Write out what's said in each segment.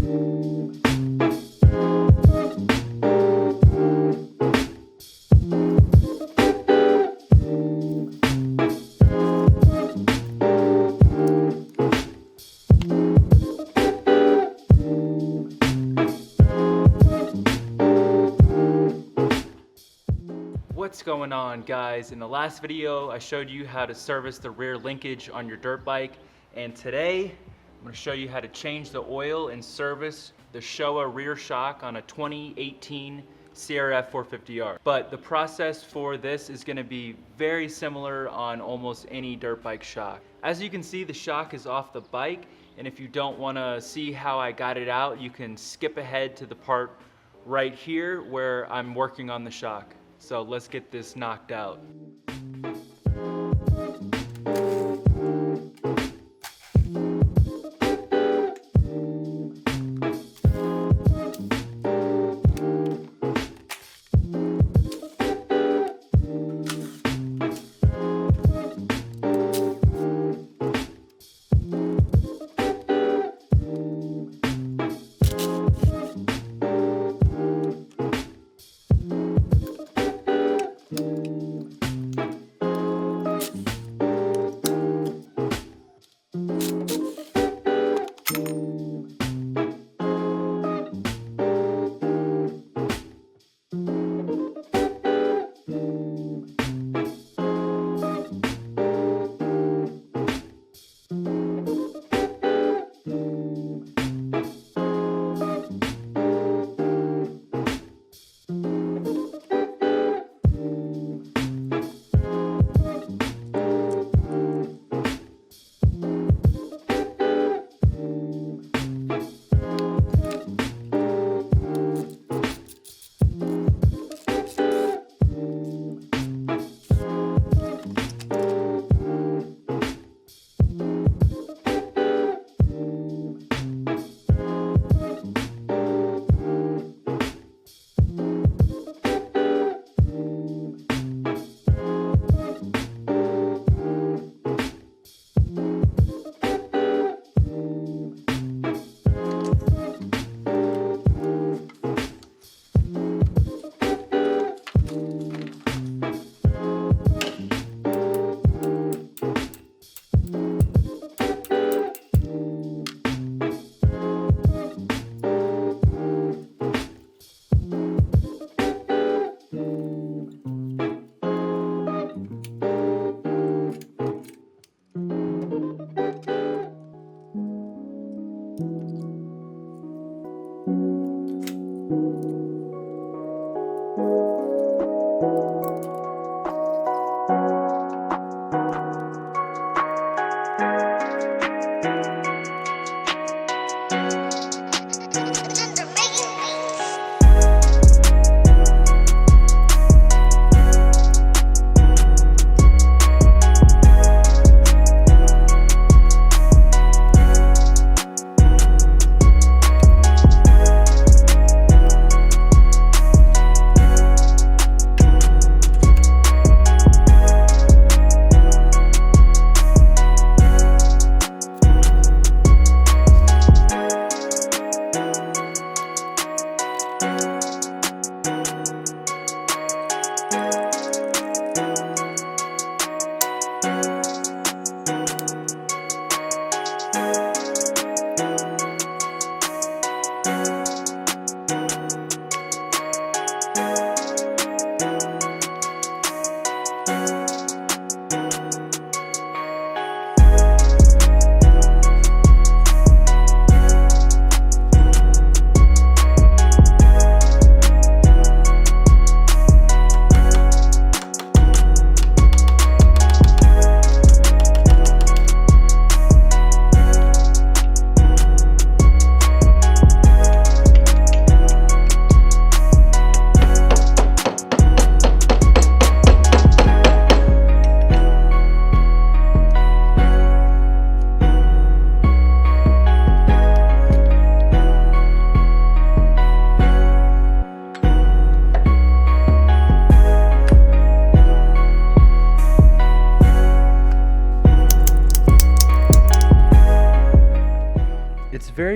What's going on, guys? In the last video I showed you how to service the rear linkage on your dirt bike, and today I'm going to show you how to change the oil and service the Showa rear shock on a 2018 CRF450r. But the process for this is going to be very similar on almost any dirt bike shock. As you can see, the shock is off the bike, and if you don't want to see how I got it out, you can skip ahead to the part right here where I'm working on the shock. So let's get this knocked out.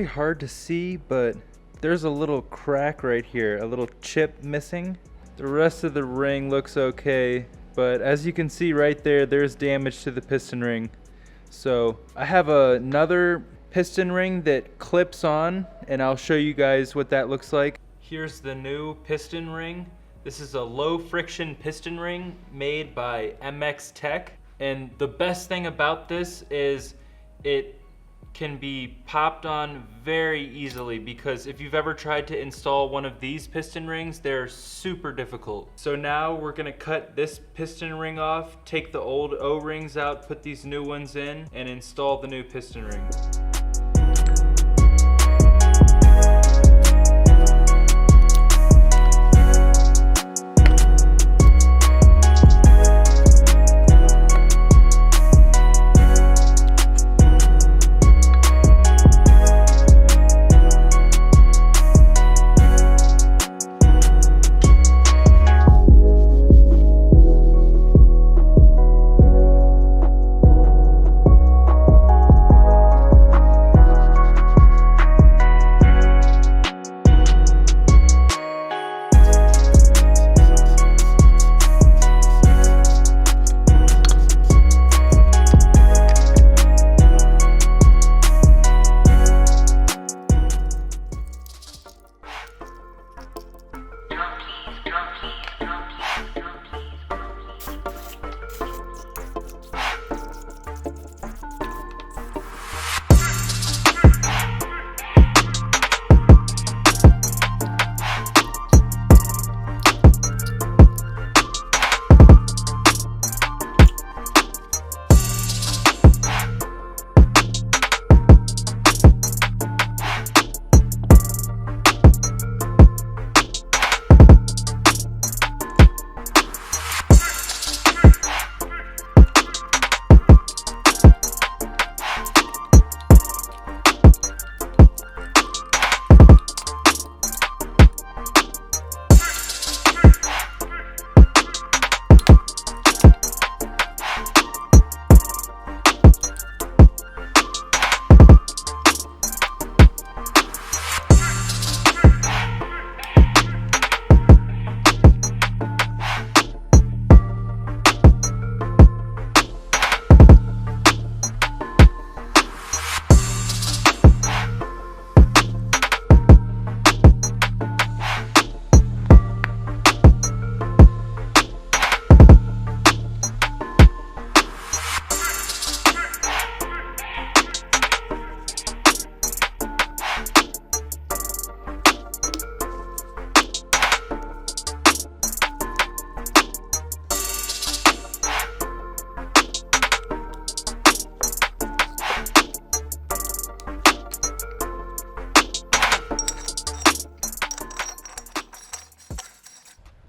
very hard to see, but there's a little crack right here, a little chip missing. The rest of the ring looks okay, but as you can see right there, there's damage to the piston ring. So I have another piston ring that clips on, and I'll show you guys what that looks like. Here's the new piston ring. This is a low friction piston ring made by MX Tech. And the best thing about this is it can be popped on very easily, because if you've ever tried to install one of these piston rings, they're super difficult. So now we're gonna cut this piston ring off, take the old O-rings out, put these new ones in, and install the new piston ring.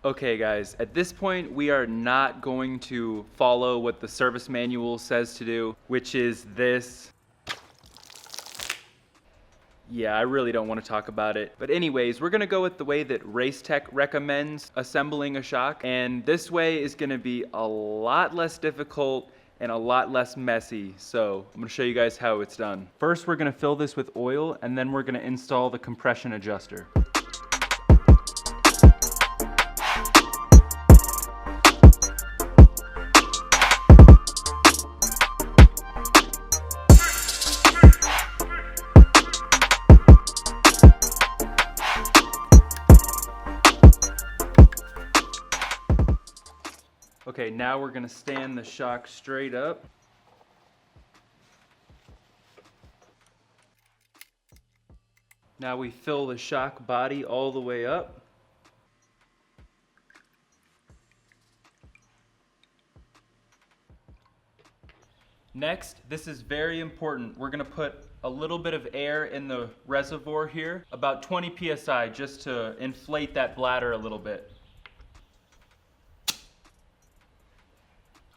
Okay guys, at this point we are not going to follow what the service manual says to do, which is this. Yeah, I really don't want to talk about it. But anyways, we're gonna go with the way that Race Tech recommends assembling a shock, and this way is gonna be a lot less difficult and a lot less messy. So I'm gonna show you guys how it's done. First, we're gonna fill this with oil, and then we're gonna install the compression adjuster. Okay, now we're gonna stand the shock straight up. Now we fill the shock body all the way up. Next, this is very important. We're gonna put a little bit of air in the reservoir here, about 20 psi, just to inflate that bladder a little bit.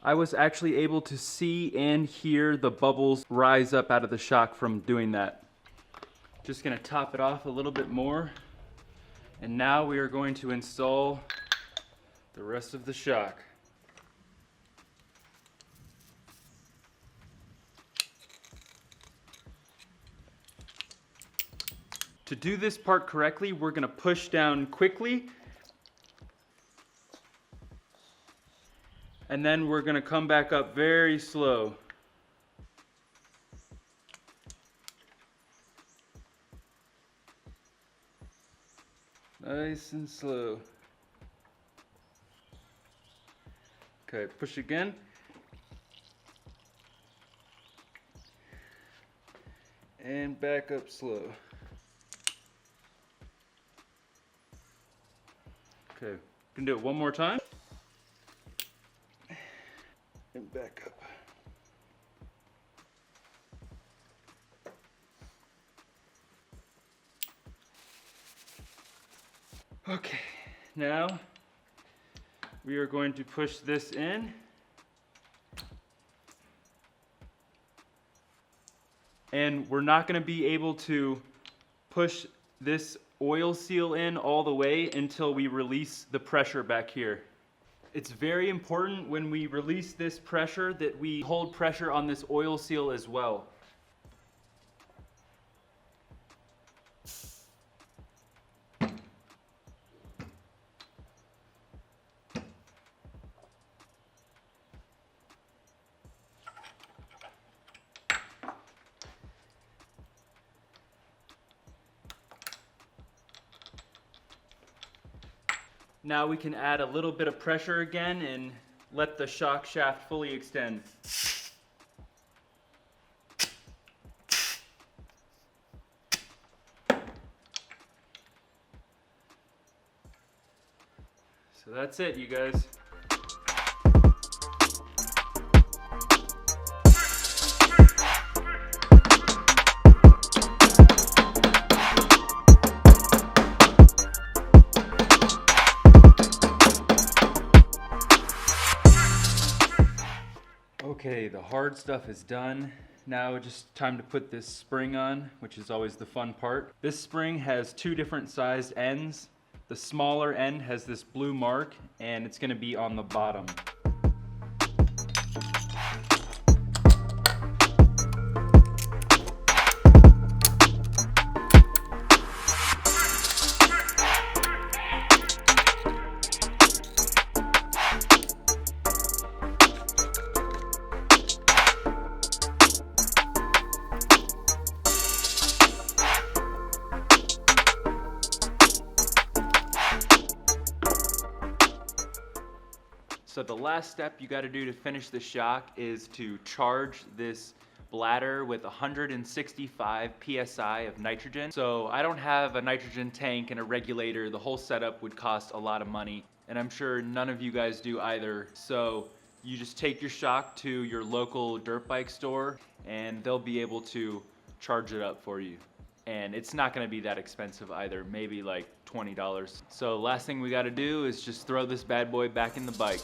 I was actually able to see and hear the bubbles rise up out of the shock from doing that. Just gonna top it off a little bit more. And now we are going to install the rest of the shock. To do this part correctly, we're gonna push down quickly, and then we're gonna come back up very slow. Nice and slow. Okay, push again. And back up slow. Okay, can do it one more time. And back up. Okay, now we are going to push this in. And we're not going to be able to push this oil seal in all the way until we release the pressure back here. It's very important when we release this pressure that we hold pressure on this oil seal as well. Now we can add a little bit of pressure again and let the shock shaft fully extend. So that's it, you guys. Okay, the hard stuff is done. Now just time to put this spring on, which is always the fun part. This spring has two different sized ends. The smaller end has this blue mark, and it's going to be on the bottom. So the last step you got to do to finish the shock is to charge this bladder with 165 psi of nitrogen. So I don't have a nitrogen tank and a regulator. The whole setup would cost a lot of money, and I'm sure none of you guys do either. So you just take your shock to your local dirt bike store and they'll be able to charge it up for you. And it's not going to be that expensive either, maybe like $20. So last thing we got to do is just throw this bad boy back in the bike.